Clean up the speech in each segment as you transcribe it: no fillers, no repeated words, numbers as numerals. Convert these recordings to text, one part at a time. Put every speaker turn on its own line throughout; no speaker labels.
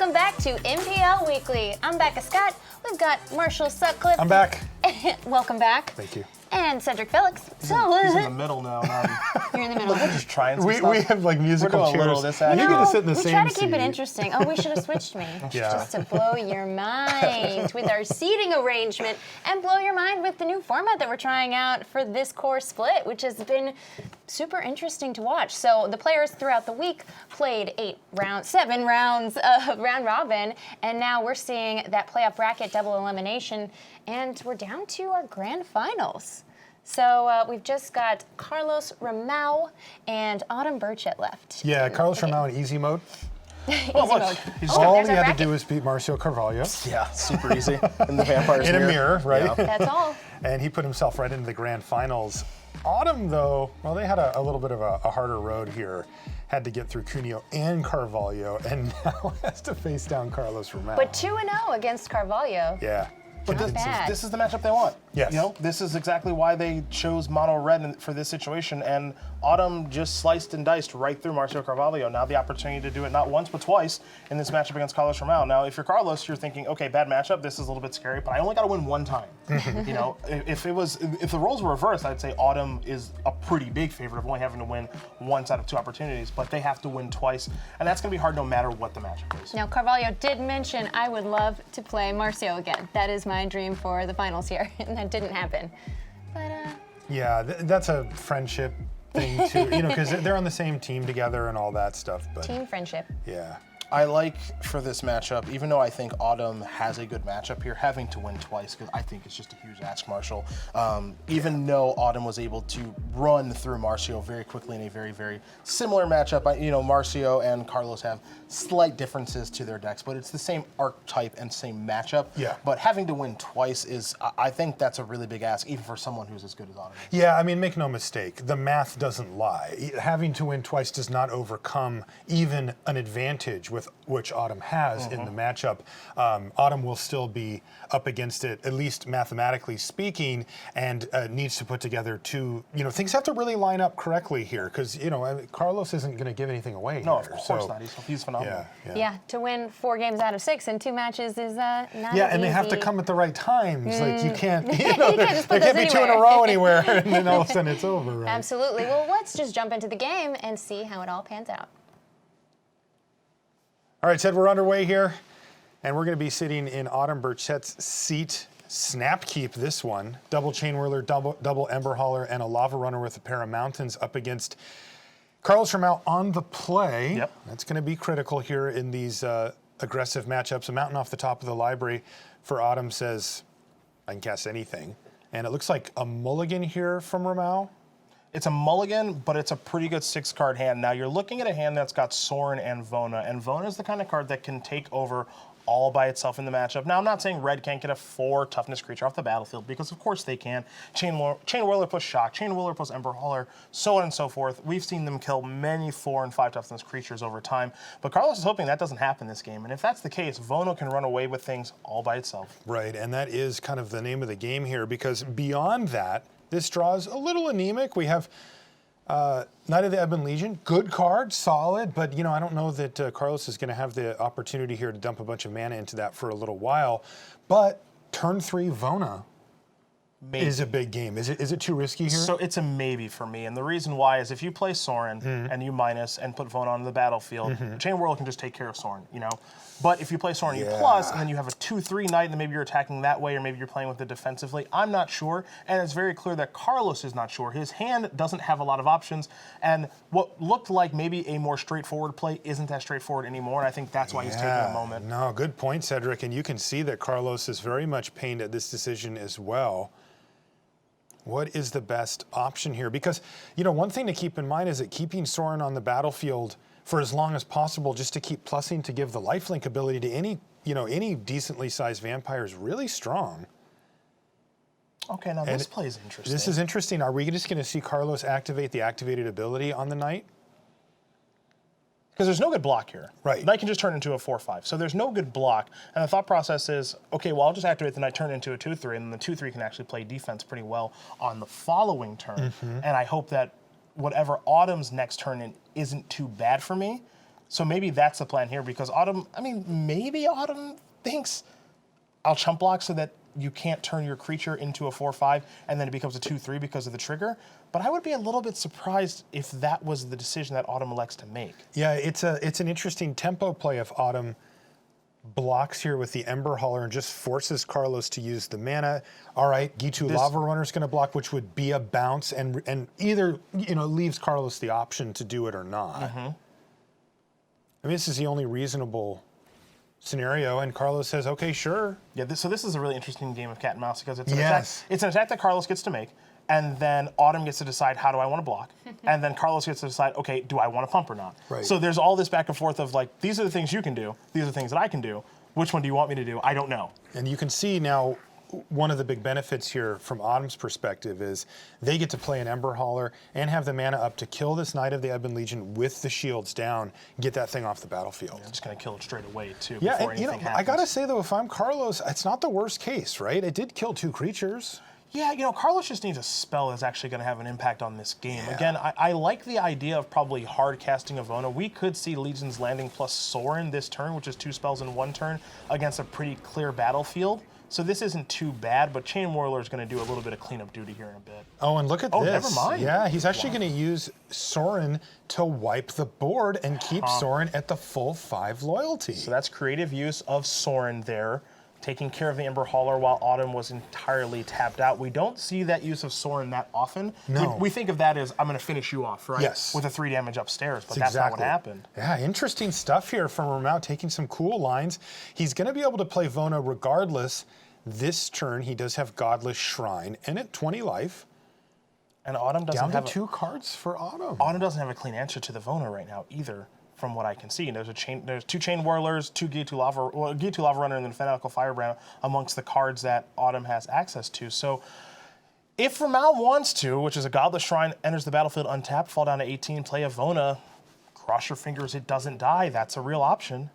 welcome back to MPL Weekly. I'm Becca Scott. We've got Marshall Sutcliffe.
I'm back.
Welcome back.
Thank you.
And Cedric Felix.
He's in the middle now.
You're in the middle.
We're just trying some stuff.
We have like musical
We're doing a
chairs.
little of this
You
action.
get to sit in the
we
same
try to keep
seat.
it interesting. Oh, we should have switched me.
Yeah.
Just to blow your mind with our seating arrangement and blow your mind with the new format that we're trying out for this core split, which has been super interesting to watch. So the players throughout the week played 7 rounds of round robin, and now we're seeing that playoff bracket double elimination, and we're down to our grand finals. So we've just got Carlos Romao and Autumn Burchett left.
Yeah,
in
Carlos
the game.
Romao in easy mode.
Easy mode.
All
there's
he
our
had
bracket.
to do was beat Marcio Carvalho
Yeah, super easy. In the vampire's
in a mirror, right?
Yeah.
That's all.
And he put himself right into the grand finals. Autumn, though, well, they had a little bit of a harder road here. Had to get through Cuneo and Carvalho, and now has to face down Carlos Romao.
But 2-0 against Carvalho.
Yeah.
But
Not bad.
this is the matchup they want.
Yes.
You know, this is exactly why they chose mono red for this situation. And Autumn just sliced and diced right through Marcio Carvalho. Now the opportunity to do it not once but twice in this matchup against Carlos Romao. Now, if you're Carlos, you're thinking, okay, bad matchup. This is a little bit scary, but I only got to win one time. You know, if the roles were reversed, I'd say Autumn is a pretty big favorite of only having to win once out of 2 opportunities. But they have to win twice, and that's going to be hard no matter what the matchup is.
Now, Carvalho did mention, I would love to play Marcio again. That is my dream for the finals here, and that didn't happen. But,
Yeah, that's a friendship thing, too, you know, because they're on the same team together and all that stuff. But
team friendship.
yeah.
I like for this matchup, even though I think Autumn has a good matchup here, having to win twice, because I think it's just a huge ask, Marshall. Even though Autumn was able to run through Marcio very quickly in a very, very similar matchup, you know, Marcio and Carlos have slight differences to their decks, but it's the same archetype and same matchup.
Yeah.
But having to win twice is, I think that's a really big ask, even for someone who's as good as Autumn.
Yeah, I mean, make no mistake, the math doesn't lie. Having to win twice does not overcome even an advantage with which Autumn has in the matchup. Autumn will still be up against it, at least mathematically speaking, and needs to put together two, you know, things have to really line up correctly here, because, you know, Carlos isn't going to give anything away
No,
here,
of course
so,
not. He's phenomenal.
Yeah, to win 4 games out of 6 in 2 matches is not
Yeah, and
easy.
they have to come at the right times. Like, you can't, you know,
You can't just
there
put
can't
those
be 2 in a
anywhere.
row anywhere, and then all of a sudden it's over, right?
Absolutely. Well, let's just jump into the game and see how it all pans out.
All right, Ted, we're underway here, and we're going to be sitting in Autumn Burchett's seat. Snap keep this one. Double Chain Whirler, double Ember Hauler, and a Lava Runner with a pair of Mountains up against Carlos Romao on the play.
Yep.
That's going to be critical here in these aggressive matchups. A Mountain off the top of the library for Autumn says, I can cast anything. And it looks like a mulligan here from Romao.
It's a mulligan, but it's a pretty good 6-card hand. Now, you're looking at a hand that's got Sorin and Vona, and Vona is the kind of card that can take over all by itself in the matchup. Now, I'm not saying red can't get a 4 toughness creature off the battlefield, because of course they can. Chain Whirler plus Shock, Chain Whirler plus Ember Hauler, so on and so forth. We've seen them kill many 4 and 5 toughness creatures over time, but Carlos is hoping that doesn't happen this game, and if that's the case, Vona can run away with things all by itself.
Right, and that is kind of the name of the game here, because beyond that, this draw is a little anemic. We have Knight of the Ebon Legion, good card, solid, but you know, I don't know that Carlos is going to have the opportunity here to dump a bunch of mana into that for a little while. But turn 3 Vona is a big game. Is it too risky here?
So it's a maybe for me, and the reason why is if you play Sorin and you minus and put Vona on the battlefield, Chain Whirl can just take care of Sorin, you know? But if you play Sorin you plus, and then you have a 2/3 Knight, and then maybe you're attacking that way, or maybe you're playing with it defensively, I'm not sure, and it's very clear that Carlos is not sure. His hand doesn't have a lot of options, and what looked like maybe a more straightforward play isn't that straightforward anymore, and I think that's why he's taking a moment.
No, good point, Cedric, and you can see that Carlos is very much pained at this decision as well. What is the best option here? Because, you know, one thing to keep in mind is that keeping Sorin on the battlefield for as long as possible, just to keep plussing to give the lifelink ability to any decently sized vampire is really strong.
Okay, now this play is interesting.
This is interesting. Are we just going to see Carlos activate the activated ability on the Knight?
Because there's no good block here.
Right.
Knight can just turn into a 4/5. So there's no good block. And the thought process is, okay, well, I'll just activate the Knight, turn it into a 2/3, and then the 2/3 can actually play defense pretty well on the following turn. And I hope that whatever Autumn's next turn in isn't too bad for me. So maybe that's the plan here, because Autumn, I mean, maybe Autumn thinks I'll chump block so that you can't turn your creature into a 4/5 and then it becomes a 2/3 because of the trigger. But I would be a little bit surprised if that was the decision that Autumn elects to make.
Yeah, it's an interesting tempo play if Autumn blocks here with the Ember Hauler and just forces Carlos to use the mana. All right, Gitu Lava Runner's going to block, which would be a bounce, and either leaves Carlos the option to do it or not. I mean, this is the only reasonable scenario, and Carlos says, okay, sure.
Yeah, so this is a really interesting game of cat and mouse, because it's
Yes.
an attack that Carlos gets to make, and then Autumn gets to decide, how do I want to block? And then Carlos gets to decide, okay, do I want to pump or not?
Right.
So there's all this back and forth of like, these are the things you can do, these are the things that I can do. Which one do you want me to do? I don't know.
And you can see now one of the big benefits here from Autumn's perspective is they get to play an Ember Hauler and have the mana up to kill this Knight of the Ebon Legion with the shields down, get that thing off the battlefield.
I'm just going to kill it straight away, too,
Yeah,
before
and,
anything happens.
I gotta say though, if I'm Carlos, it's not the worst case, right? It did kill 2 creatures.
Yeah, Carlos just needs a spell that's actually going to have an impact on this game.
Yeah.
Again, I like the idea of probably hard casting Avona. We could see Legion's Landing plus Sorin this turn, which is 2 spells in 1 turn, against a pretty clear battlefield. So this isn't too bad, but Chain Whirler is going to do a little bit of cleanup duty here in a bit.
Oh, and look at this.
Never mind.
Yeah, he's actually going to use Sorin to wipe the board and keep Sorin at the full 5 loyalty.
So that's creative use of Sorin there, taking care of the Ember Hauler while Autumn was entirely tapped out. We don't see that use of Sorin that often.
No.
We think of that as, I'm going to finish you off, right?
Yes.
With a 3 damage upstairs, but that's not what happened.
Yeah, interesting stuff here from Romao, taking some cool lines. He's going to be able to play Vona regardless. This turn, he does have Godless Shrine, and at 20 life.
And Autumn doesn't
Down
have
to 2 cards for Autumn.
Autumn doesn't have a clean answer to the Vona right now either, from what I can see. There's 2 Chain Whirlers, 2 Gitu Lava Runner, and then Fanatical Firebrand amongst the cards that Autumn has access to. So if Romao wants to, which is a Godless Shrine, enters the battlefield untapped, fall down to 18, play a Vona, cross your fingers it doesn't die. That's a real option.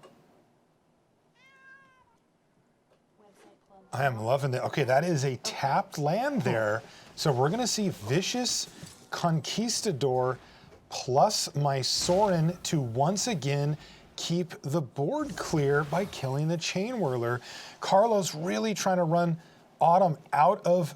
I am loving that. Okay, that is a tapped land there. So we're going to see Vicious Conquistador plus my Sorin to once again keep the board clear by killing the Chain Whirler. Carlos really trying to run Autumn out of,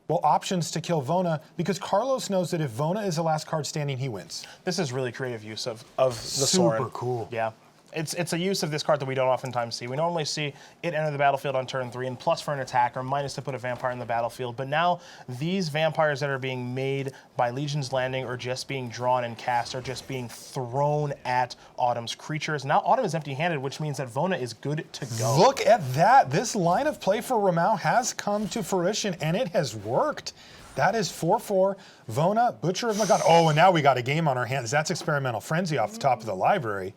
options to kill Vona, because Carlos knows that if Vona is the last card standing, he wins.
This is really creative use of the Sorin.
Super cool.
Yeah. It's a use of this card that we don't oftentimes see. We normally see it enter the battlefield on turn 3 and plus for an attack or minus to put a vampire in the battlefield. But now these vampires that are being made by Legion's Landing or just being drawn and cast are just being thrown at Autumn's creatures. Now Autumn is empty-handed, which means that Vona is good to go.
Look at that. This line of play for Romao has come to fruition, and it has worked. That is 4/4. Vona, Butcher of Magad. Oh, and now we got a game on our hands. That's Experimental Frenzy off the top of the library.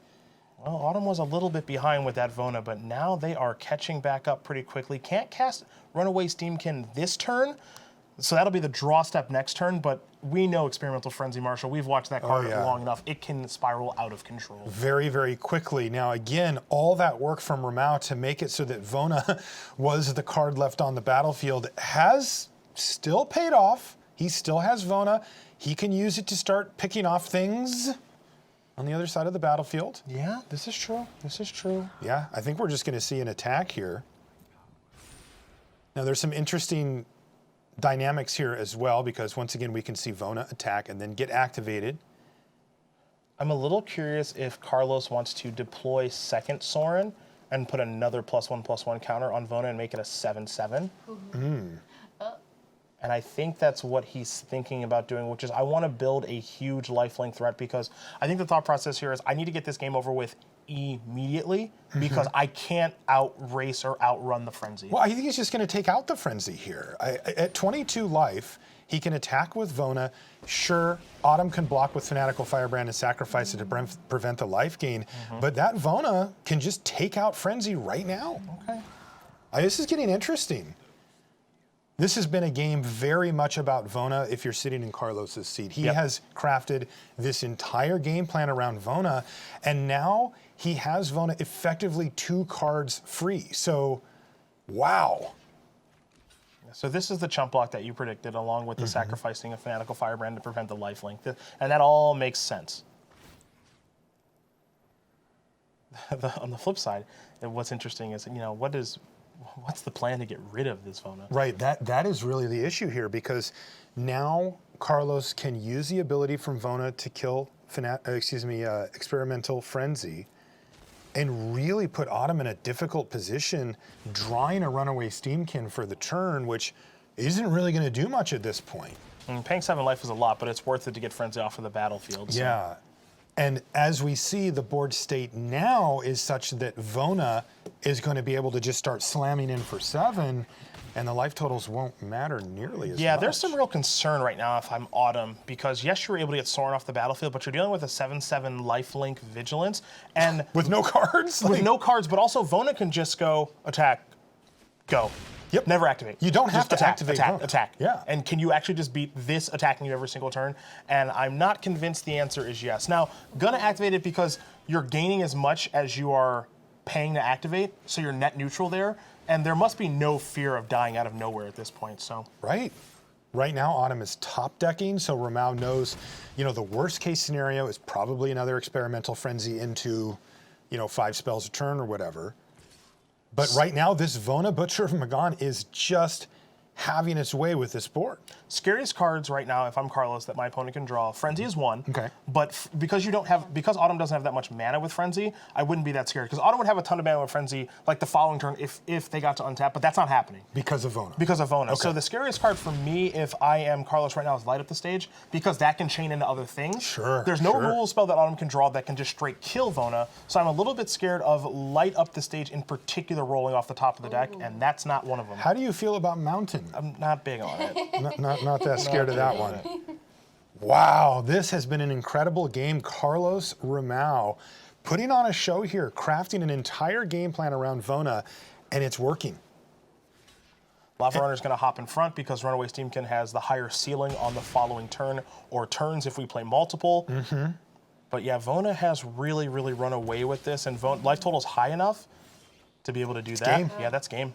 Well, Autumn was a little bit behind with that Vona, but now they are catching back up pretty quickly. Can't cast Runaway Steamkin this turn, so that'll be the draw step next turn, but we know Experimental Frenzy, Marshall. We've watched that card long enough. It can spiral out of control.
Very, very quickly. Now, again, all that work from Romao to make it so that Vona was the card left on the battlefield has still paid off. He still has Vona. He can use it to start picking off things on the other side of the battlefield.
Yeah, this is true. This is true.
Yeah, I think we're just going to see an attack here. Now, there's some interesting dynamics here as well, because once again, we can see Vona attack and then get activated.
I'm a little curious if Carlos wants to deploy second Sorin and put another +1/+1 counter on Vona and make it a 7/7. And I think that's what he's thinking about doing, which is I want to build a huge lifelink threat, because I think the thought process here is I need to get this game over with immediately because I can't outrace or outrun the Frenzy.
Well, I think he's just going to take out the Frenzy here. At 22 life, he can attack with Vona. Sure, Autumn can block with Fanatical Firebrand and sacrifice it to prevent the life gain, but that Vona can just take out Frenzy right now.
Okay.
This is getting interesting. This has been a game very much about Vona if you're sitting in Carlos's seat. He has crafted this entire game plan around Vona, and now he has Vona effectively 2 cards free. So, wow.
So this is the chump block that you predicted, along with the sacrificing of Fanatical Firebrand to prevent the lifelink. And that all makes sense. on the flip side, what's interesting is, what's the plan to get rid of this Vona?
Right, that is really the issue here, because now Carlos can use the ability from Vona to kill Experimental Frenzy, and really put Autumn in a difficult position, drawing a runaway Steamkin for the turn, which isn't really going to do much at this point.
Paying 7 life is a lot, but it's worth it to get Frenzy off of the battlefield. So.
Yeah. And as we see, the board state now is such that Vona is going to be able to just start slamming in for 7, and the life totals won't matter nearly as much.
Yeah, there's some real concern right now if I'm Autumn, because yes, you were able to get Soren off the battlefield, but you're dealing with a 7/7 lifelink Vigilance, and
with no cards?
With no cards, but also Vona can just go, attack, go.
Yep.
Never activate.
You don't have
just
to activate Vona.
Attack.
Yeah.
And can you actually just beat this attacking you every single turn? And I'm not convinced the answer is yes. Now, gonna activate it because you're gaining as much as you are paying to activate, so you're net neutral there. And there must be no fear of dying out of nowhere at this point, so.
Right. Right now, Autumn is top decking, so Romao knows, the worst case scenario is probably another Experimental Frenzy into, 5 spells a turn or whatever. But right now, this Vona Butcher of Magan is just having its way with this board.
Scariest cards right now, if I'm Carlos, that my opponent can draw. Frenzy is one.
Okay.
But because Autumn doesn't have that much mana with Frenzy, I wouldn't be that scared. Because Autumn would have a ton of mana with Frenzy, like the following turn, if they got to untap. But that's not happening.
Because of Vona.
Because of Vona.
Okay.
So the scariest card for me, if I am Carlos right now, is Light Up the Stage, because that can chain into other things.
Sure.
There's no
sure.
rule spell that Autumn can draw that can just straight kill Vona. So I'm a little bit scared of Light Up the Stage in particular rolling off the top of the deck, and that's not one of them.
How do you feel about Mountain?
I'm not big on it.
Not that scared of that one. Wow, this has been an incredible game. Carlos Romao putting on a show here, crafting an entire game plan around Vona, and it's working.
Lava Runner's going to hop in front because Runaway Steamkin has the higher ceiling on the following turn, or turns if we play multiple. Mm-hmm. But yeah, Vona has really, really run away with this, and life total's high enough to be able to do that.
Game.
Yeah, that's game.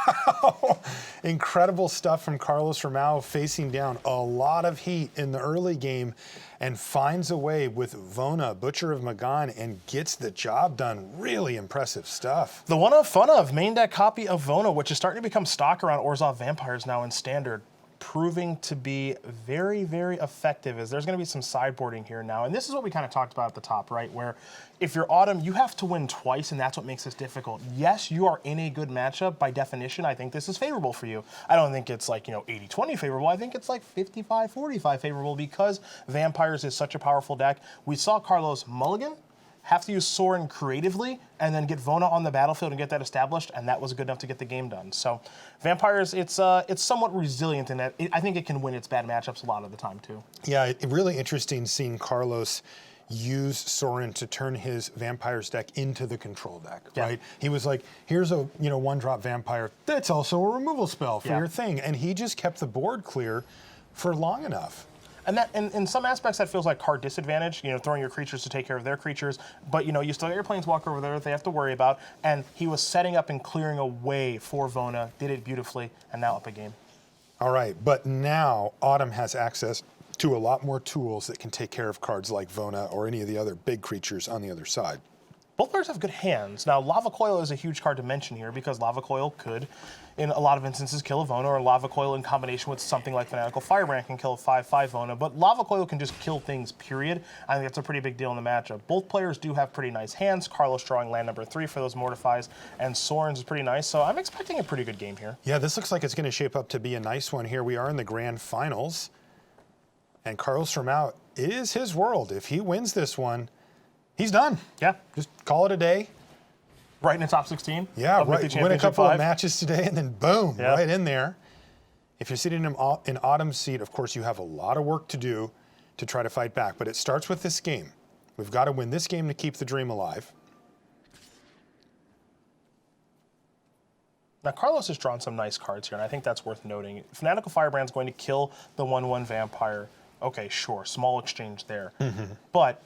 Wow. Incredible stuff from Carlos Romao, facing down a lot of heat in the early game and finds a way with Vona, Butcher of Magan, and gets the job done. Really impressive stuff.
The one of fun of main deck copy of Vona, which is starting to become stock around Orzhov Vampires now in Standard, proving to be very, very effective, as there's going to be some sideboarding here now. And this is what we kind of talked about at the top, right? Where if you're Autumn, you have to win twice, and that's what makes this difficult. Yes, you are in a good matchup. By definition, I think this is favorable for you. I don't think it's like, 80-20 favorable. I think it's like 55-45 favorable, because Vampires is such a powerful deck. We saw Carlos mulligan, have to use Soren creatively, and then get Vona on the battlefield and get that established, and that was good enough to get the game done. So Vampires, it's somewhat resilient in that I think it can win its bad matchups a lot of the time too.
Yeah, really interesting seeing Carlos use Soren to turn his Vampires deck into the control deck, right? He was like, here's a 1-drop Vampire that's also a removal spell for your thing, and he just kept the board clear for long enough.
And that, in some aspects, that feels like card disadvantage, throwing your creatures to take care of their creatures, but you still got your Planeswalker over there that they have to worry about, and he was setting up and clearing a way for Vona, did it beautifully, and now up a game.
All right, but now Autumn has access to a lot more tools that can take care of cards like Vona or any of the other big creatures on the other side.
Both players have good hands. Now, Lava Coil is a huge card to mention here, because Lava Coil could, in a lot of instances, kill a Vona, or Lava Coil in combination with something like Fanatical Firebrand can kill a 5/5 Vona, but Lava Coil can just kill things, period. I think that's a pretty big deal in the matchup. Both players do have pretty nice hands. Carlos drawing land number 3 for those Mortifies, and Soren's is pretty nice, so I'm expecting a pretty good game here.
Yeah, this looks like it's going to shape up to be a nice one here. We are in the grand finals, and Carlos Romao, it is his world. If he wins this one, he's done.
Yeah.
Just call it a day.
Right in the top 16?
Yeah,
of
right.
Mythic
Win a
Championship
couple of
Five.
matches today, and then boom,
Yeah.
right in there. If you're sitting in Autumn's seat, of course, you have a lot of work to do to try to fight back. But it starts with this game. We've got to win this game to keep the dream alive.
Now, Carlos has drawn some nice cards here, and I think that's worth noting. Fanatical Firebrand's going to kill the 1/1 Vampire. Okay, sure, small exchange there. But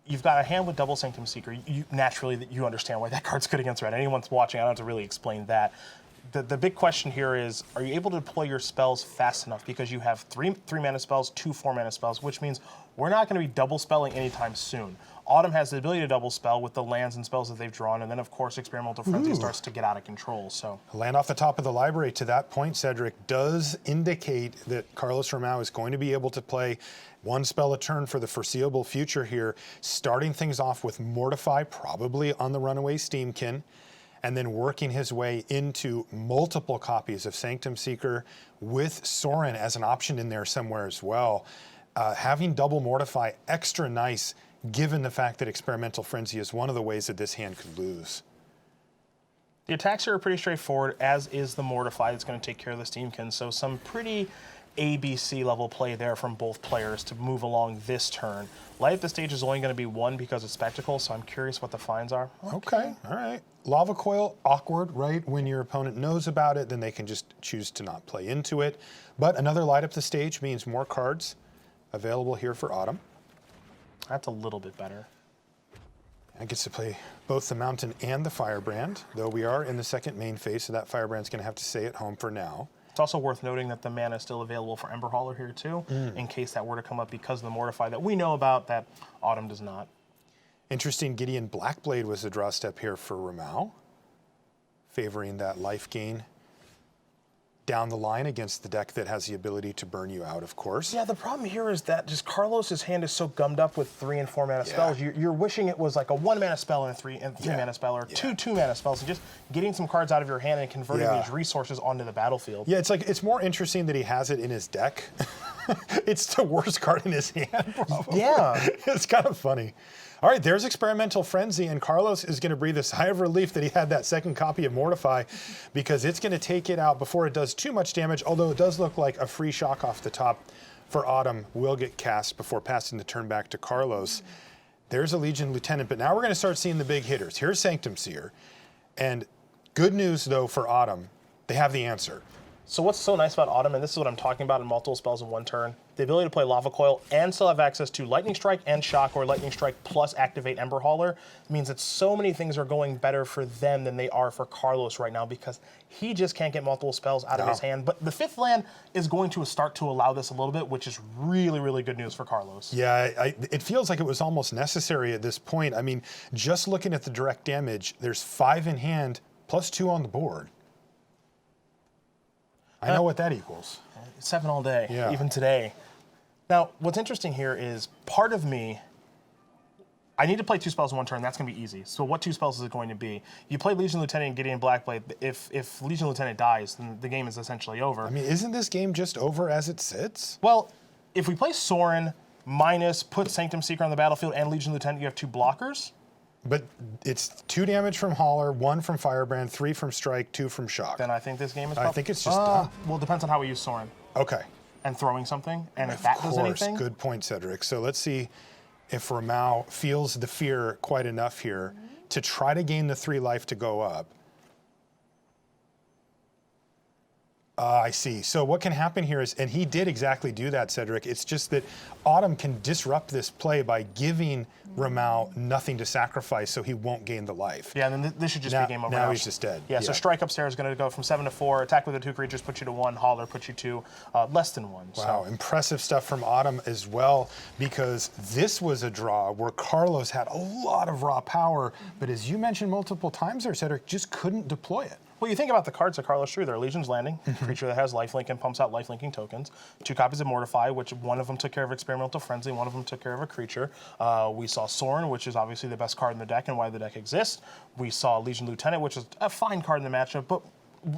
you've got a hand with Double Sanctum Seeker. Naturally, you understand why that card's good against red. Anyone's watching, I don't have to really explain that. The big question here is, are you able to deploy your spells fast enough? Because you have three mana spells, 2 4-mana spells, which means we're not going to be double spelling anytime soon. Autumn has the ability to double spell with the lands and spells that they've drawn, and then of course Experimental Frenzy starts to get out of control. So
Land off the top of the library to that point, Cedric, does indicate that Carlos Romao is going to be able to play one spell a turn for the foreseeable future here, starting things off with Mortify, probably on the runaway Steamkin, and then working his way into multiple copies of Sanctum Seeker with Sorin as an option in there somewhere as well. Having double Mortify extra nice, given the fact that Experimental Frenzy is one of the ways that this hand could lose.
The attacks here are pretty straightforward, as is the Mortify that's going to take care of the Steamkin. So some pretty ABC level play there from both players to move along this turn. Light up the stage is only going to be 1 because of Spectacle, so I'm curious what the finds are.
Okay, all right. Lava Coil, awkward, right? When your opponent knows about it, then they can just choose to not play into it. But another light up the stage means more cards available here for Autumn.
That's a little bit better.
And gets to play both the Mountain and the Firebrand, though we are in the second main phase, so that Firebrand's going to have to stay at home for now.
It's also worth noting that the mana is still available for Ember Hauler here too, in case that were to come up because of the Mortify that we know about that Autumn does not.
Interesting, Gideon Blackblade was the draw step here for Romao, favoring that life gain down the line against the deck that has the ability to burn you out, of course.
Yeah, the problem here is that just Carlos's hand is so gummed up with 3 and 4 mana spells. You're wishing it was like a 1 mana spell and a 3 mana spell, or two 2 mana spells, and just getting some cards out of your hand and converting these resources onto the battlefield.
Yeah, it's more interesting that he has it in his deck. It's the worst card in his hand, probably.
Yeah.
It's kind of funny. All right, there's Experimental Frenzy, and Carlos is going to breathe a sigh of relief that he had that second copy of Mortify, because it's going to take it out before it does too much damage, although it does look like a free shock off the top for Autumn will get cast before passing the turn back to Carlos. There's a Legion Lieutenant, but now we're going to start seeing the big hitters. Here's Sanctum Seer, and good news, though, for Autumn, they have the answer.
So what's so nice about Autumn, and this is what I'm talking about in multiple spells in one turn, the ability to play Lava Coil and still have access to Lightning Strike and Shock, or Lightning Strike plus activate Ember Hauler, means that so many things are going better for them than they are for Carlos right now, because he just can't get multiple spells out of his hand. But the 5th land is going to start to allow this a little bit, which is really, really good news for Carlos.
Yeah, it feels like it was almost necessary at this point. I mean, just looking at the direct damage, there's 5 in hand plus 2 on the board. I know what that equals.
7 all day, even today. Now, what's interesting here is part of me, I need to play 2 spells in one turn. That's going to be easy. So what 2 spells is it going to be? You play Legion Lieutenant and Gideon Blackblade. If Legion Lieutenant dies, then the game is essentially over.
I mean, isn't this game just over as it sits?
Well, if we play Sorin minus, put Sanctum Seeker on the battlefield and Legion Lieutenant, you have 2 blockers.
But it's 2 damage from Hauler, 1 from Firebrand, 3 from Strike, 2 from Shock.
Then I think this game is
I think it's just done.
Well, it depends on how we use Sorin.
Okay.
And throwing something, and if that does anything.
Good point, Cedric. So let's see if Romao feels the fear quite enough here to try to gain the 3 life to go up. I see. So what can happen here is, and he did exactly do that, Cedric, it's just that Autumn can disrupt this play by giving Romao nothing to sacrifice, so he won't gain the life.
Yeah, and then this should just be game over.
Now he's just dead.
Yeah, so Strike upstairs is going to go from 7 to 4, attack with the 2 creatures, put you to 1, Hauler, put you to less than 1.
Wow,
so.
Impressive stuff from Autumn as well, because this was a draw where Carlos had a lot of raw power, but as you mentioned multiple times there, Cedric, just couldn't deploy it.
Well, you think about the cards that Carlos drew there. Legion's Landing, creature that has lifelink and pumps out lifelinking tokens. 2 copies of Mortify, which one of them took care of Experimental Frenzy, one of them took care of a creature. We saw Sorin, which is obviously the best card in the deck and why the deck exists. We saw Legion Lieutenant, which is a fine card in the matchup, but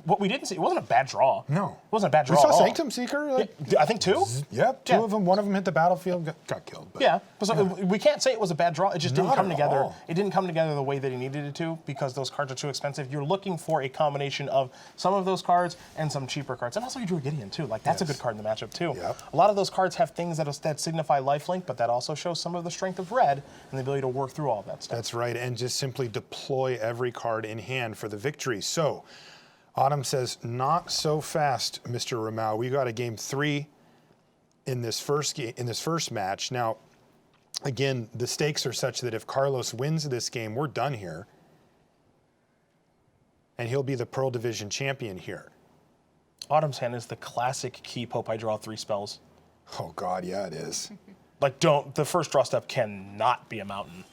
what we didn't see, it wasn't a bad draw.
No.
It wasn't a bad draw
We
at
saw
all.
Sanctum Seeker.
I think 2?
Yep, 2 of them. One of them hit the battlefield, got killed. But
Yeah, so we can't say it was a bad draw. It just didn't
Not
come
at
together.
all.
It didn't come together the way that he needed it to, because those cards are too expensive. You're looking for a combination of some of those cards and some cheaper cards. And also you drew a Gideon too. Like that's a good card in the matchup too.
Yep.
A lot of those cards have things that signify lifelink, but that also shows some of the strength of red and the ability to work through all of that stuff.
That's right, and just simply deploy every card in hand for the victory. So, Autumn says, not so fast, Mr. Romao. We got a game 3 in this first match. Now, again, the stakes are such that if Carlos wins this game, we're done here. And he'll be the Pearl Division champion here.
Autumn's hand is the classic keep, hope I draw 3 spells.
Oh God, yeah, it is.
Like the first draw step cannot be a mountain.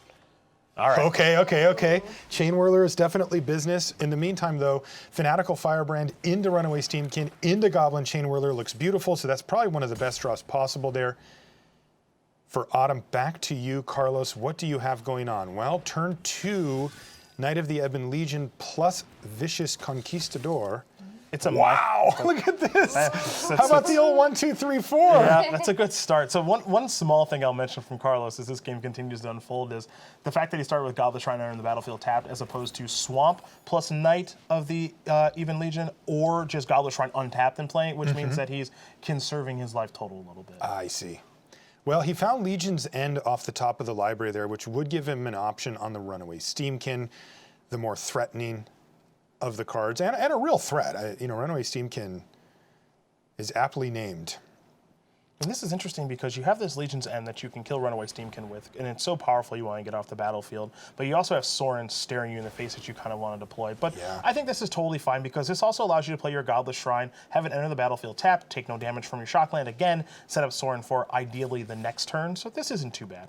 All right.
Okay. Chain Whirler is definitely business. In the meantime, though, Fanatical Firebrand into Runaway Steamkin, into Goblin Chain Whirler looks beautiful, so that's probably one of the best draws possible there. For Autumn, back to you, Carlos. What do you have going on? Well, turn 2, Knight of the Ebon Legion plus Vicious Conquistador.
It's a
Wow, look at this. How about the old 1, 2, 3, 4?
Yeah, that's a good start. So one small thing I'll mention from Carlos as this game continues to unfold is the fact that he started with Goblet Shriner in the battlefield tapped as opposed to Swamp plus Knight of the Ebon Legion or just Goblet Shrine untapped and playing, which means that he's conserving his life total a little bit.
I see. Well, he found Legion's End off the top of the library there, which would give him an option on the Runaway Steamkin, the more threatening of the cards, and a real threat. Runaway Steamkin is aptly named.
And this is interesting because you have this Legion's End that you can kill Runaway Steamkin with, and it's so powerful you want to get off the battlefield. But you also have Sorin staring you in the face that you kind of want to deploy. But
yeah.
I think this is totally fine because this also allows you to play your Godless Shrine, have it enter the battlefield tapped, take no damage from your Shockland again, set up Sorin for ideally the next turn. So this isn't too bad.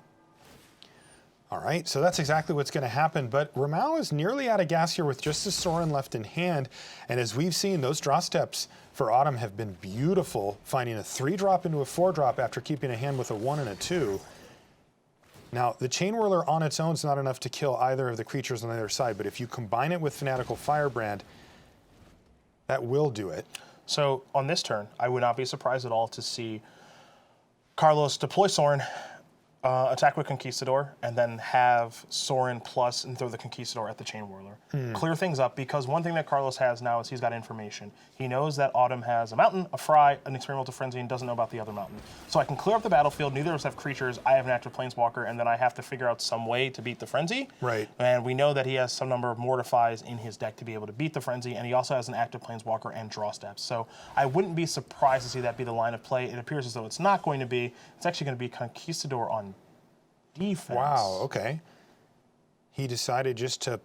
All right, so that's exactly what's going to happen. But Romao is nearly out of gas here with just the Sorin left in hand. And as we've seen, those draw steps for Autumn have been beautiful, finding a 3-drop into a 4-drop after keeping a hand with a 1 and a 2. Now, the Chain Whirler on its own is not enough to kill either of the creatures on the other side, but if you combine it with Fanatical Firebrand, that will do it.
So on this turn, I would not be surprised at all to see Carlos deploy Sorin, attack with Conquistador, and then have Sorin plus and throw the Conquistador at the Chain Whirler. Clear things up, because one thing that Carlos has now is he's got information. He knows that Autumn has a mountain, a Fry, an Experimental Frenzy, and doesn't know about the other mountain. So I can clear up the battlefield, neither of us have creatures, I have an active Planeswalker, and then I have to figure out some way to beat the Frenzy.
Right.
And we know that he has some number of Mortifies in his deck to be able to beat the Frenzy, and he also has an active Planeswalker and draw steps. So I wouldn't be surprised to see that be the line of play. It appears as though it's not going to be. It's actually going to be Conquistador on defense.
Wow, okay. He decided just to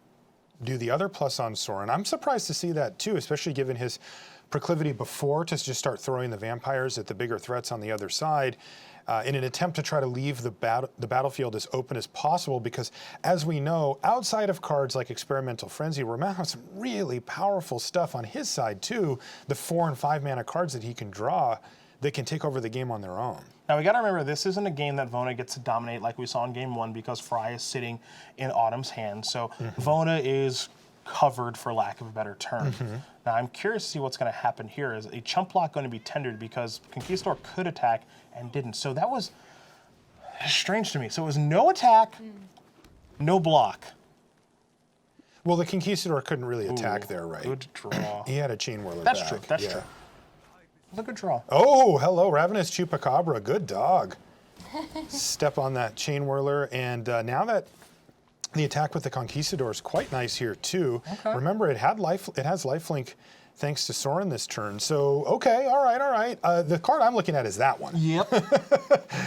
do the other plus on Sorin. I'm surprised to see that too, especially given his proclivity before to just start throwing the vampires at the bigger threats on the other side in an attempt to try to leave the battlefield as open as possible, because as we know, outside of cards like Experimental Frenzy, Romao has some really powerful stuff on his side too, the 4 and 5 mana cards that he can draw that can take over the game on their own.
Now we got to remember, this isn't a game that Vona gets to dominate like we saw in Game 1 because Fry is sitting in Autumn's hand. So Vona is covered, for lack of a better term. Now I'm curious to see what's going to happen here. Is a chump block going to be tendered because Conquistador could attack and didn't? So that was strange to me. So it was no attack, no block.
Well, the Conquistador couldn't really attack there, right?
Good draw.
He had a Chain Whirler
That's
back.
true. That's true. Look at draw.
Oh, hello, Ravenous Chupacabra. Good dog. Step on that Chain Whirler, and now that the attack with the Conquistador is quite nice here too. Okay. Remember, it has lifelink thanks to Sorin this turn. So okay, all right. The card I'm looking at is that one.
Yep.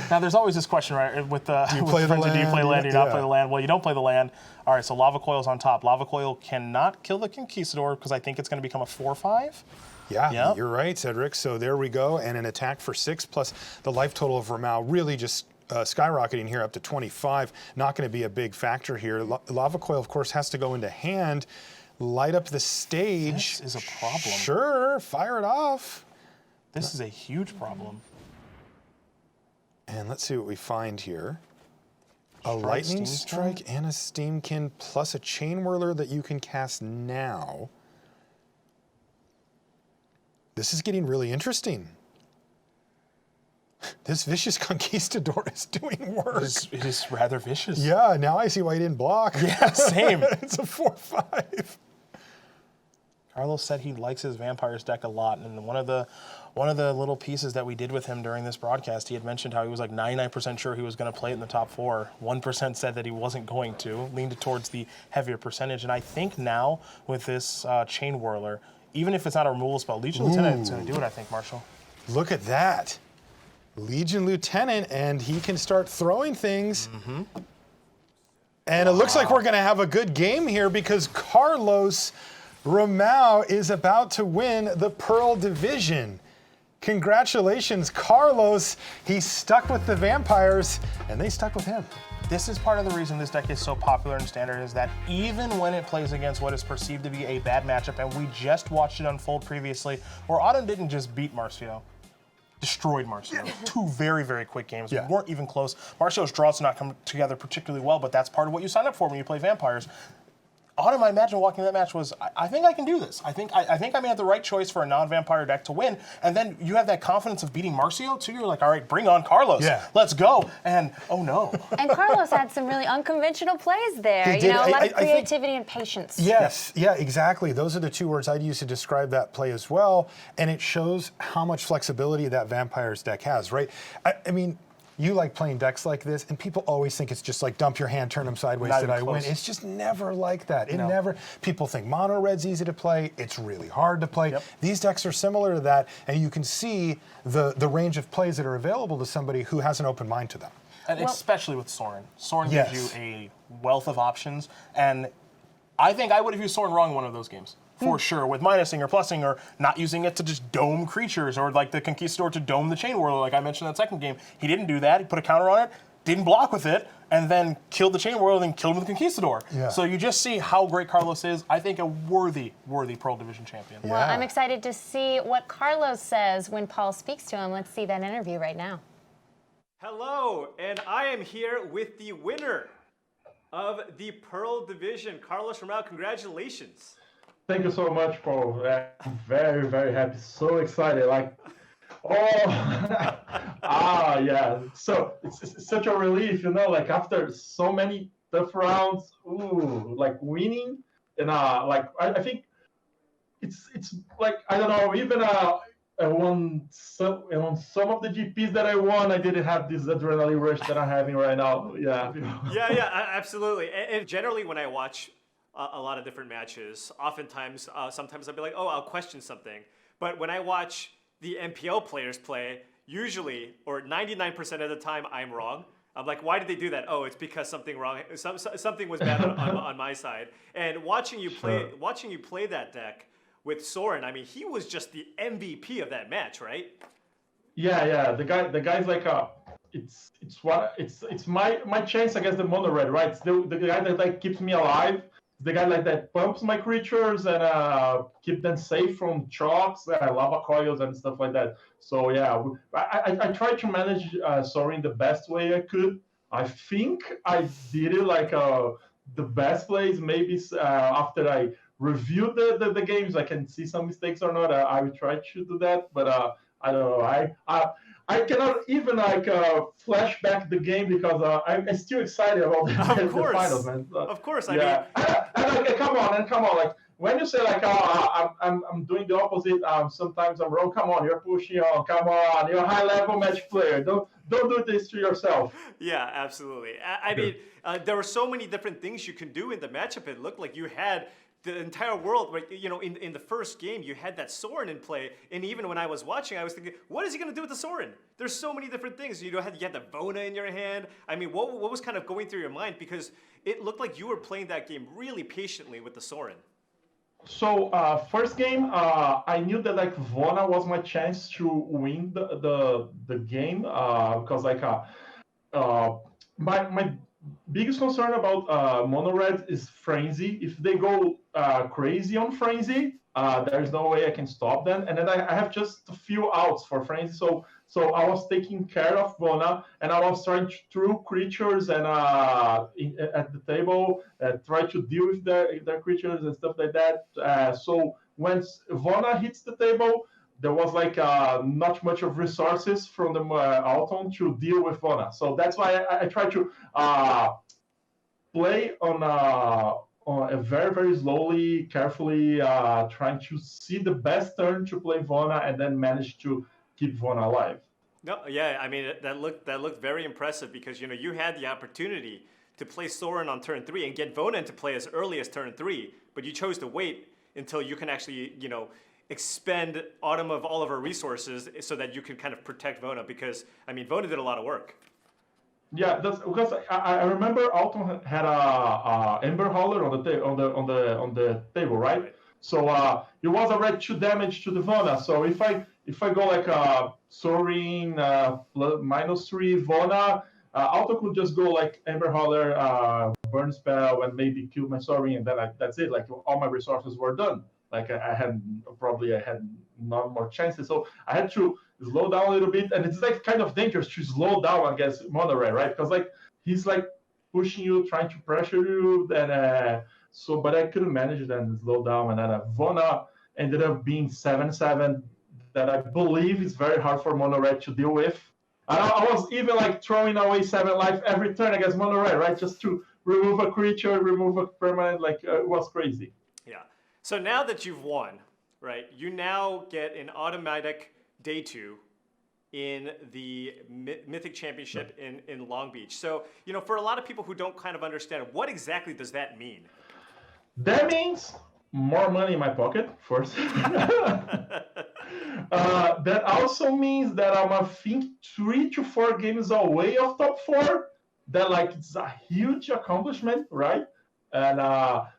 Now there's always this question, right? With
do you play the land?
Do you play land? Do you not play the land? Well, you don't play the land. All right. So Lava Coil's on top. Lava Coil cannot kill the Conquistador because I think it's going to become a 4/5.
Yeah, you're right, Cedric. So there we go, and an attack for 6 plus the life total of Romao really just skyrocketing here up to 25. Not going to be a big factor here. Lava Coil, of course, has to go into hand, light up the stage.
This is a problem.
Sure, fire it off.
This is a huge problem.
And let's see what we find here. A Lightning Strike and a Steamkin plus a Chain Whirler that you can cast now. This is getting really interesting. This Vicious Conquistador is doing work.
It is rather vicious.
Yeah, now I see why he didn't block.
Yeah, same.
It's a 4/5.
Carlos said he likes his Vampires deck a lot, and one of the little pieces that we did with him during this broadcast, he had mentioned how he was like 99% sure he was going to play it in the top 4. 1% said that he wasn't going to, leaned towards the heavier percentage. And I think now with this Chain Whirler, even if it's not a removal spell, Legion Lieutenant is going to do it, I think, Marshall.
Look at that. Legion Lieutenant, and he can start throwing things. And it looks like we're going to have a good game here because Carlos Romao is about to win the Pearl Division. Congratulations, Carlos. He stuck with the Vampires, and they stuck with him.
This is part of the reason this deck is so popular in Standard, is that even when it plays against what is perceived to be a bad matchup, and we just watched it unfold previously, where Autumn didn't just beat Marcio, destroyed Marcio. 2 very, very quick games.
Yeah.
Weren't even close. Marcio's draws did not come together particularly well, but that's part of what you sign up for when you play Vampires. Autumn, I imagine walking that match was, I think I can do this. I think I made the right choice for a non-vampire deck to win. And then you have that confidence of beating Marcio too. You're like, all right, bring on Carlos.
Yeah.
Let's go. And oh no.
And Carlos had some really unconventional plays there.
He
You
did.
know, a lot of
I think-
creativity and patience.
Yes, yeah, exactly. Those are the 2 words I'd use to describe that play as well. And it shows how much flexibility that Vampires deck has, right? I mean, you like playing decks like this, and people always think it's just like dump your hand, turn them sideways,
Not
did
even
I win?
close.
It's just never like that. It
No.
never. People think mono red's easy to play. It's really hard to play.
Yep.
These decks are similar to that, and you can see the range of plays that are available to somebody who has an open mind to them.
And
Well-
especially with Sorin. Sorin
Yes.
gives you a wealth of options, and I think I would have used Sorin wrong in one of those games. For sure, with minusing or plussing or not using it to just dome creatures, or like the Conquistador to dome the Chain Whirler, like I mentioned in that second game. He didn't do that. He put a counter on it, didn't block with it, and then killed the Chain Whirler, and then killed him with the Conquistador.
Yeah.
So you just see how great Carlos is. I think a worthy Pearl Division champion.
Well,
Yeah.
I'm excited to see what Carlos says when Paul speaks to him. Let's see that interview right now.
Hello, and I am here with the winner of the Pearl Division, Carlos Romao. Congratulations.
Thank you so much, Paul. I'm very, very happy. So excited. Like, yeah. So it's such a relief, like after so many tough rounds, like winning. And like, I think it's like, I don't know, even on some of the GPs that I won, I didn't have this adrenaline rush that I'm having right now. Yeah.
Yeah, absolutely. And generally, when I watch a lot of different matches, oftentimes, sometimes I'll be like, oh, I'll question something. But when I watch the MPL players play, usually, or 99% of the time, I'm wrong. I'm like, why did they do that? Oh, it's because something wrong. Something was bad on my side. And watching you play that deck with Sorin, I mean, he was just the MVP of that match, right?
Yeah. The guy's like it's my chance against the mono red, right? It's the guy that like keeps me alive. The guy like that pumps my creatures and keep them safe from chalks, lava coils and stuff like that. So yeah, I tried to manage Sorin the best way I could. I think I did it like the best plays. Maybe after I review the games, I can see some mistakes or not. I will try to do that, but I don't know. I cannot even like flash back the game because I'm still excited about the finals, man.
Of course,
yeah. And like, come on, like when you say like, I'm doing the opposite. Sometimes I'm wrong. Come on, you're pushing on. Come on, you're a high level match player. Don't do this to yourself.
Yeah, absolutely. I mean, there were so many different things you can do in the matchup. It looked like you had the entire world, right? In the first game, you had that Sorin in play, and even when I was watching, I was thinking, what is he going to do with the Sorin? There's so many different things. You had the Vona in your hand. I mean, what was kind of going through your mind? Because it looked like you were playing that game really patiently with the Sorin.
So first game, I knew that like Vona was my chance to win the game because like my biggest concern about mono red is frenzy. If they go crazy on frenzy, there's no way I can stop them. And then I have just a few outs for frenzy. So I was taking care of Vona, and I was trying to throw creatures and at the table, try to deal with their creatures and stuff like that. So when Vona hits the table, there was like not much of resources from the Autumn to deal with Vona. So that's why I try to play on a very, very slowly, carefully, trying to see the best turn to play Vona and then manage to keep Vona alive.
No, yeah, I mean that looked very impressive because you had the opportunity to play Sorin on turn 3 and get Vona into play as early as turn 3, but you chose to wait until you can actually expend Autumn of all of her resources so that you can kind of protect Vona, because I mean Vona did a lot of work.
Yeah, that's because I remember Autumn had a Ember Hauler on the table, right? So it was already 2 damage to the Vona. So if I go like Sorin -3 Vona, Auto could just go like Ember Holler, Burn Spell, and maybe kill my Soaring, and then that's it. Like all my resources were done. Like I had not more chances, so I had to slow down a little bit, and it's like kind of dangerous to slow down against Mono Red, right? Because like he's like pushing you, trying to pressure you, and but I couldn't manage it and slow down, and then Vona ended up being 7/7 that I believe is very hard for Mono Red to deal with. And I was even like throwing away 7 life every turn against Mono Red, right? Just to remove a creature, remove a permanent, like it was crazy.
Yeah. So now that you've won, right, you now get an automatic day 2 in the Mythic Championship in Long Beach. So, for a lot of people who don't kind of understand, what exactly does that mean?
That means more money in my pocket, first. That also means that I'm, I think, 3 to 4 games away of top 4. That, like, it's a huge accomplishment, right? And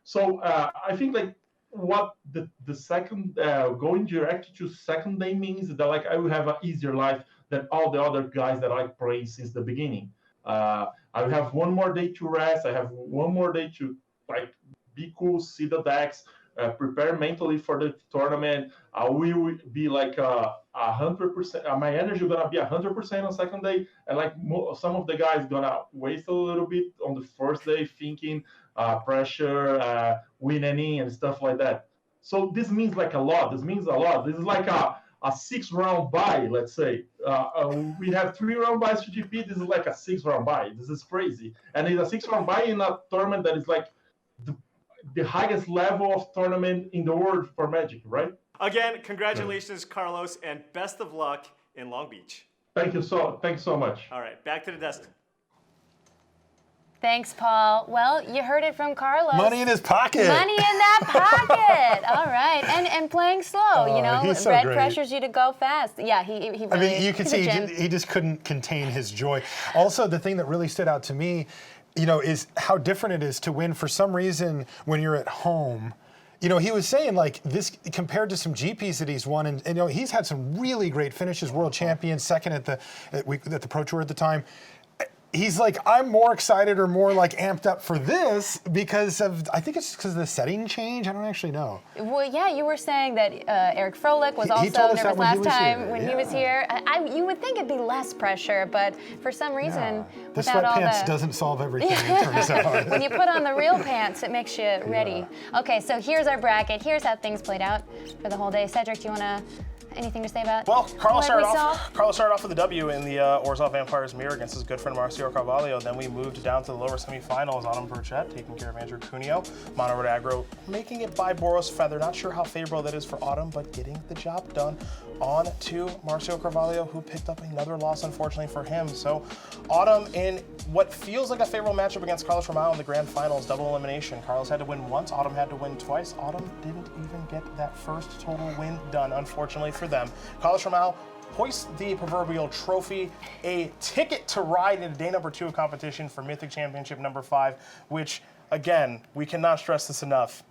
so I think, like, what the second going direct to second day means that like I will have an easier life than all the other guys that I like playing since the beginning. I will have one more day to rest. I have one more day to like be cool, see the decks, prepare mentally for the tournament. I will be like 100%. My energy is gonna be 100% on second day, and like some of the guys gonna waste a little bit on the first day thinking pressure, winning, and stuff like that. So this means like a lot. This means a lot. This is like a 6-round buy, let's say. We have 3 round buys to GP. This is like a 6-round buy. This is crazy, and it's a 6-round buy in a tournament that is like the highest level of tournament in the world for Magic, right?
Again, congratulations, Carlos, and best of luck in Long Beach.
Thank you so much.
All right, back to the desk.
Thanks, Paul. Well, you heard it from Carlos.
Money in his pocket.
Money in that pocket. All right, and playing slow.
He's so
Red
great.
pressures you to go fast. Yeah, he really,
I mean, you could
he's a
see
gem.
he just couldn't contain his joy. Also, the thing that really stood out to me, is how different it is to win for some reason when you're at home. He was saying like this compared to some GPs that he's won, and he's had some really great finishes, world champion, second at the Pro Tour at the time. He's like, I'm more excited or more like amped up for this because of, I think it's because of the setting change. I don't actually know.
Well, yeah, you were saying that Eric Froelich was
He told
also
us
nervous
that when he
last
was
time
here.
when he was here. You would think it'd be less pressure, but for some reason,
The
without all
sweatpants doesn't solve everything, it turns out.
when you put on the real pants, it makes you ready. Okay, so here's our bracket. Here's how things played out for the whole day. Cedric, do you want to? Anything to say about?
Well, Carlos
what we
started off with a W in the Orzhov Vampires mirror against his good friend Marcio Carvalho. Then we moved down to the lower semifinals. Autumn Burchett taking care of Andrew Cuneo. Mono Red Aggro making it by Boros Feather. Not sure how favorable that is for Autumn, but getting the job done. On to Marcio Carvalho, who picked up another loss, unfortunately for him. So Autumn in what feels like a favorable matchup against Carlos Romao in the grand finals, double elimination. Carlos had to win once, Autumn had to win twice. Autumn didn't even get that first total win done, unfortunately for them. Carlos Romao hoists the proverbial trophy, a ticket to ride in day number 2 of competition for Mythic Championship number 5, which, again, we cannot stress this enough.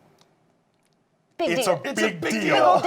It's
a big deal.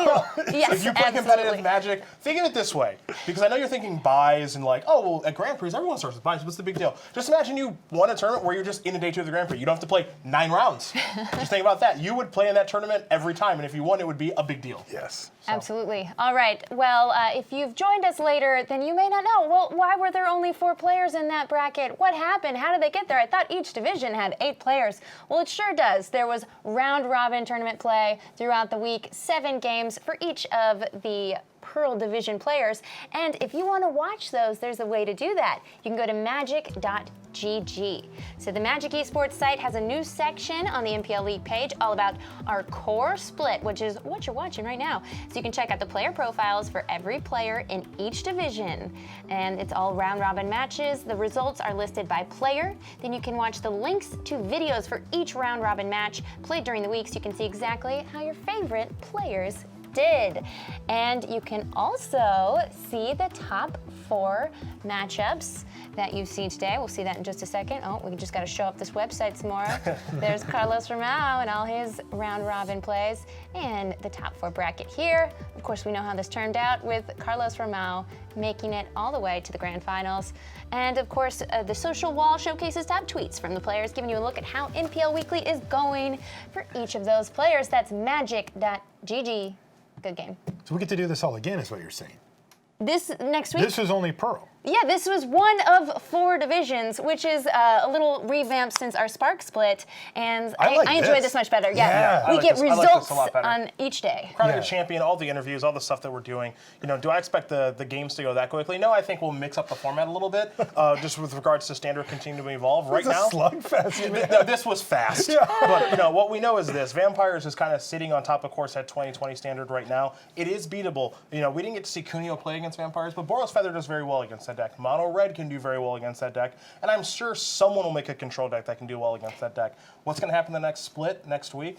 Yes,
If you play competitive
absolutely.
Magic, think of it this way, because I know you're thinking buys and like, oh, well, at Grand Prix, everyone starts with buys. What's the big deal? Just imagine you won a tournament where you're just in a day 2 of the Grand Prix. You don't have to play 9 rounds. Just think about that. You would play in that tournament every time, and if you won, it would be a big deal.
Yes.
Absolutely. All right. Well, if you've joined us later, then you may not know. Well, why were there only 4 players in that bracket? What happened? How did they get there? I thought each division had 8 players. Well, it sure does. There was round-robin tournament play throughout the week, 7 games for each of the Pearl Division players. And if you want to watch those, there's a way to do that. You can go to magic.gg. So the Magic Esports site has a new section on the MPL League page all about our core split, which is what you're watching right now. So you can check out the player profiles for every player in each division. And it's all round-robin matches. The results are listed by player. Then you can watch the links to videos for each round-robin match played during the week so you can see exactly how your favorite players did. And you can also see the top 4 matchups that you see today. We'll see that in just a second. Oh, we just got to show up this website some more. There's Carlos Romao and all his round robin plays, and the top 4 bracket here. Of course, we know how this turned out with Carlos Romao making it all the way to the grand finals. And of course, the social wall showcases top tweets from the players, giving you a look at how MPL Weekly is going for each of those players. That's magic.gg. Good game.
So we get to do this all again, is what you're saying.
This next week.
This is only Pearl.
Yeah, this was one of 4 divisions, which is a little revamped since our Spark split, and I enjoy this much better.
Yeah.
We get
I like this
results
a lot better.
on each day.
Crown of the Champion, all the interviews, all the stuff that we're doing. Do I expect the games to go that quickly? No, I think we'll mix up the format a little bit, just with regards to standard continuing to evolve. Right now,
it's a slugfest, man.
No, this was fast.
Yeah.
But what we know is this: Vampires is kind of sitting on top of course at 2020 standard right now. It is beatable. We didn't get to see Cuneo play against Vampires, but Boros Feather does very well against that deck. Mono Red can do very well against that deck, and I'm sure someone will make a control deck that can do well against that deck. What's going to happen the next split next week?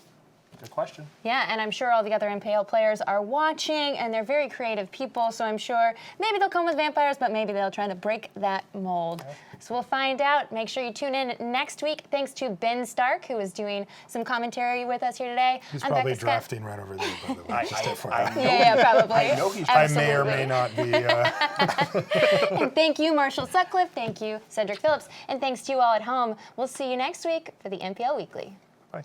Good question.
Yeah, and I'm sure all the other MPL players are watching, and they're very creative people, so I'm sure maybe they'll come with Vampires, but maybe they'll try to break that mold. Okay. So we'll find out. Make sure you tune in next week. Thanks to Ben Stark, who is doing some commentary with us here today.
He's probably drafting right over there, by the way. Just FYI.
Yeah, probably.
I know he's
I may or may not be.
And thank you, Marshall Sutcliffe. Thank you, Cedric Phillips. And thanks to you all at home. We'll see you next week for the MPL Weekly.
Bye.